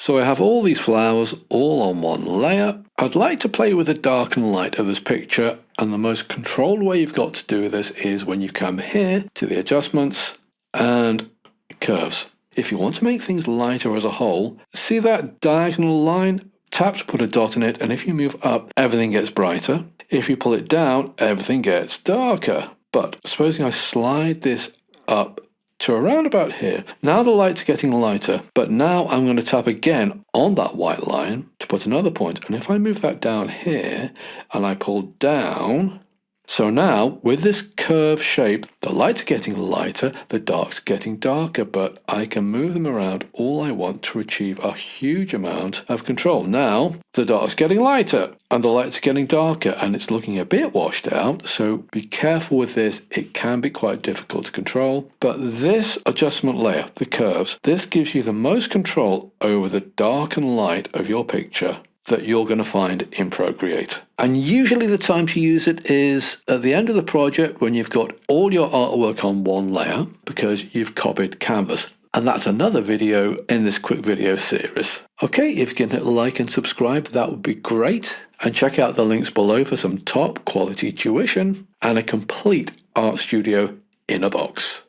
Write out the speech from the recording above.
So I have all these flowers all on one layer. I'd like to play with the dark and light of this picture, and the most controlled way you've got to do this is when you come here to the adjustments and curves. If you want to make things lighter as a whole, see that diagonal line? Tap to put a dot in it, and if you move up, everything gets brighter. If you pull it down, everything gets darker. But supposing I slide this up to around about here, now the lights are getting lighter, but now I'm going to tap again on that white line to put another point. And if I move that down here and I pull down, so now with this curve shape, the lights are getting lighter, the dark's getting darker, but I can move them around all I want to achieve a huge amount of control. Now the dark's getting lighter and the light's getting darker, and it's looking a bit washed out, so be careful with this. It can be quite difficult to control, but this adjustment layer, the curves, this gives you the most control over the dark and light of your picture that you're going to find in Procreate. And usually the time to use it is at the end of the project when you've got all your artwork on one layer because you've copied canvas. And that's another video in this quick video series. Okay, if you can hit like and subscribe, that would be great. And check out the links below for some top quality tuition and a complete art studio in a box.